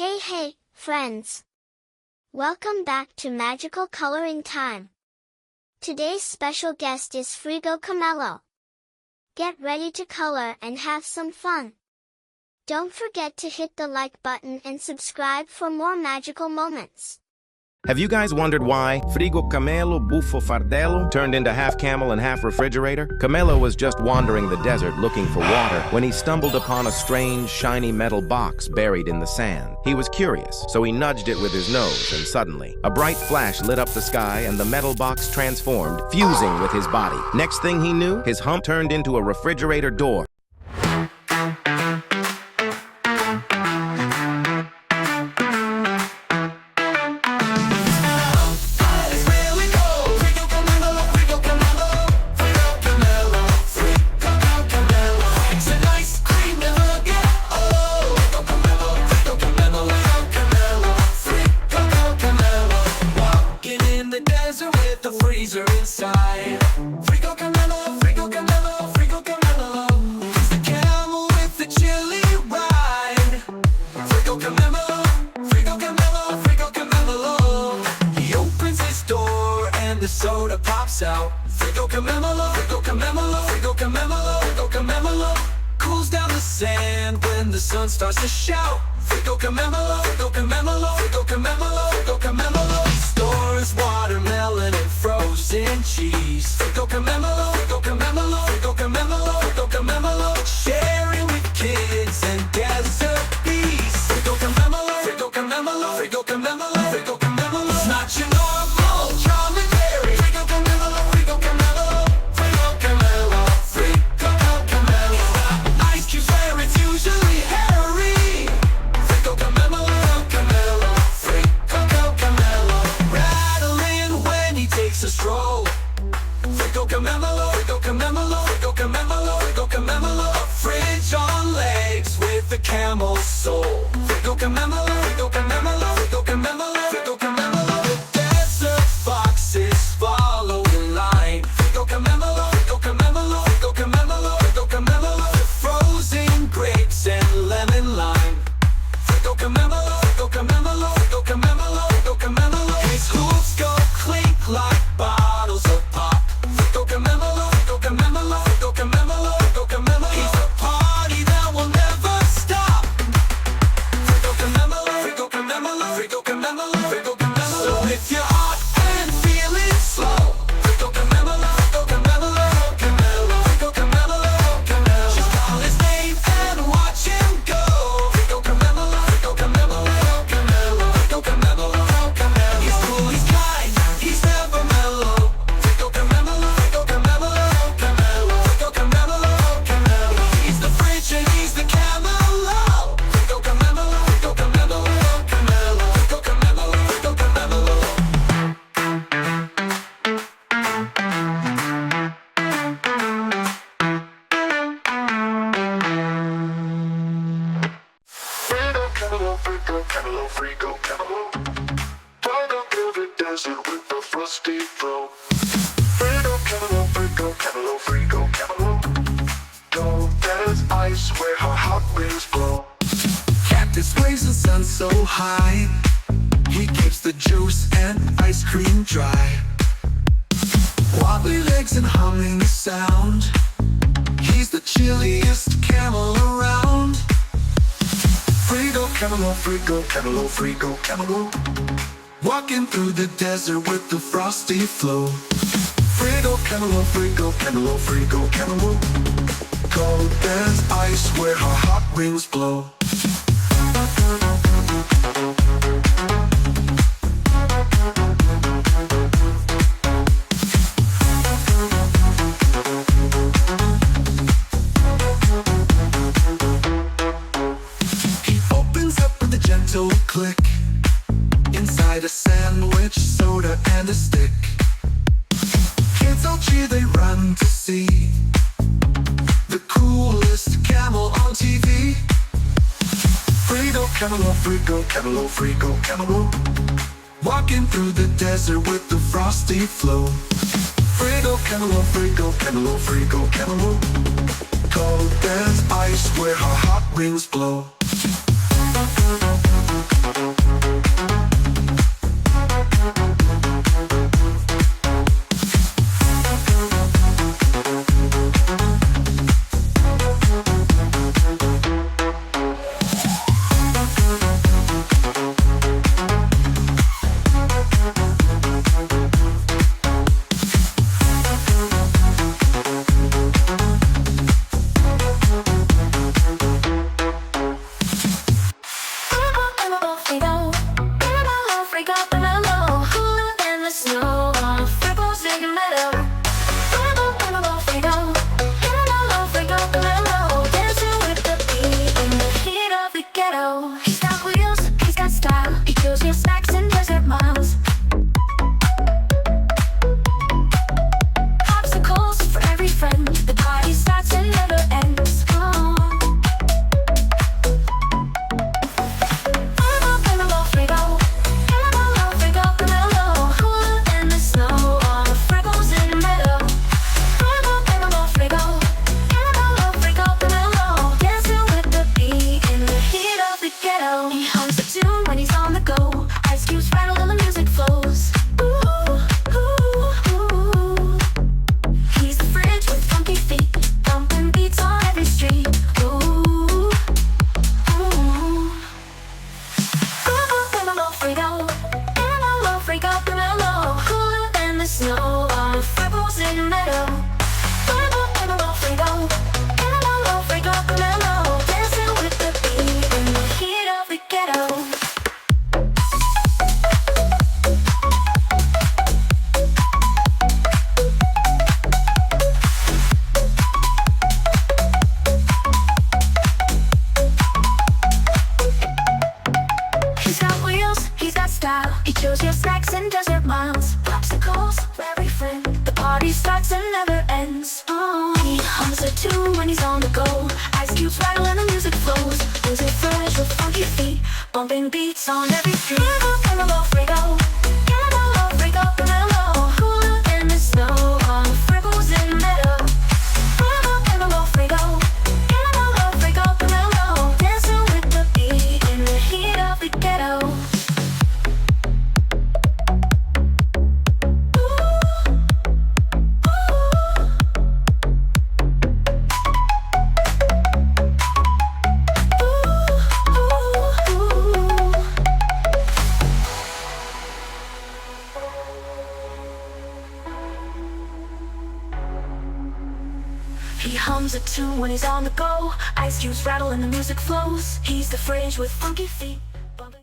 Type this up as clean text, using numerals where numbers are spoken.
Hey, friends! Welcome back to Magical Coloring Time. Today's special guest is Frigo Camelo. Get ready to color and have some fun. Don't forget to hit the like button and subscribe for more magical moments. Have you guys wondered why Frigo Camelo Buffo Fardello turned into half camel and half refrigerator? Camelo was just wandering the desert looking for water when he stumbled upon a strange, shiny metal box buried in the sand. He was curious, so he nudged it with his nose, and suddenly, a bright flash lit up the sky and the metal box transformed, fusing with his body. Next thing he knew, his hump turned into a refrigerator door. Freezer inside. Frigo Camelo, Frigo Camelo, Frigo Camelo. He's the camel with the chili ride. Frigo Camelo, Frigo Camelo, Frigo Camelo. He opens his door and the soda pops out. Frigo Camelo, Frigo Camelo, Frigo Camelo, Frigo Camelo. Cools down the sand when the sun starts to shout. Frigo Camelo, Frigo Camelo, Frigo Camelo, Frigo Camelo. Stores watermelon and frozen cheese. Frigo Camelo, Frigo Camelo, Frigo Camelo, Frigo Camelo. Sharing with kids and desert bees. Frigo Camelo, Frigo Camelo, Frigo Camelo, Frigo Camelo. It's not your normal strawberry. Frigo Camelo, Frigo Camelo, Frigo Camelo, Frigo Camelo. Ice cubes where it's usually hairy. Frigo Camelo, Camelo, Frigo Camelo. Rattling when he takes a stroll. Frigo Camelo, Frigo Camelo, Frigo Camelo, Frigo Camelo. A fridge on legs with a camel soul. Frigo Camelo, Frigo Camelo, Frigo Camelo, Frigo Camelo. The desert foxes follow in line. Frigo Camelo, Frigo Camelo, Frigo Camelo, Frigo Camelo. The frozen grapes and lemon lime. Frigo Camelo, Frigo Camelo, Frigo Camelo, Frigo Camelo. His hooves go clink like bottles of pop. Frigo Camelo, Frigo Camelo, Frigo Camelo, Frigo Camelo. He's a party that will never stop. Frigo Camelo, Frigo Camelo, Frigo Camelo, Frigo Camelo. So if you're hot and feeling slow, Frigo Camelo, Frigo Camelo, Camelo, Frigo Camelo, Camelo. Just call his name and watch him go. Frigo Camelo, Frigo Camelo, Camelo, Frigo Camelo, Camelo. He's cool, he's kind, he's never mellow. Frigo Camelo, Frigo Camelo, Camelo, Frigo Camelo, Camelo. He's the fridge and he's the camelo. Frigo Camelo, Frigo Camelo, Camelo, Frigo Camelo, Frigo Camelo. Frigo Camelo, Frigo Camelo, Frigo Camelo. Wander through the desert with the frosty flow. Frigo Camelo, Frigo Camelo, Frigo Camelo. Cold as ice where her hot winds blow. Cactus waves the sun so high. He keeps the juice and ice cream dry. Wobbly legs and humming sound. He's the chilliest camel around. Frigo Camelo, Frigo Camelo, Frigo Camelo. Walking through the desert with the frosty flow. Frigo Camelo, Frigo Camelo, Frigo Camelo. Cold as ice where her hot winds blow. He opens up with a gentle click. Inside a sandwich, soda and a stick. Kids all cheer, they run to see the coolest camel on TV. Frigo Camelo, Frigo Camelo, Frigo Camelo. Walking through the desert with the frosty flow. Frigo Camelo, Frigo Camelo, Frigo Camelo. Cold as ice where her hot winds blow. Camelo. He hums a tune when he's on the go. Ice cubes rattle and the music flows. Ooh, ooh, ooh. He's the fridge with funky feet, thumping beats on every street. Ooh, ooh. Frigo Camelo, Frigo. And I love Frigo Camelo. Cooler than the snow on a frozen meadow. Frigo Camelo, Frigo. And I love Frigo Camelo. Dancing with the beat in the heat of the ghetto. He's got wheels, he's got style. He chose your snacks and desert miles. Popsicles for every friend. The party starts and never ends. Oh, he hums a tune when he's on the go. Ice cubes rattle and the music flows. Music fresh with funky feet, bumping beats on every street. Frigo Camelo, Frigo. And I love Frigo Camelo. Cooler than the snow on a frozen meadow. Frigo Camelo, Frigo. And I love Frigo Camelo. Dancing with the beat in the heat of the ghetto. He hums a tune when he's on the go. Ice cubes rattle and the music flows. He's the fridge with funky feet.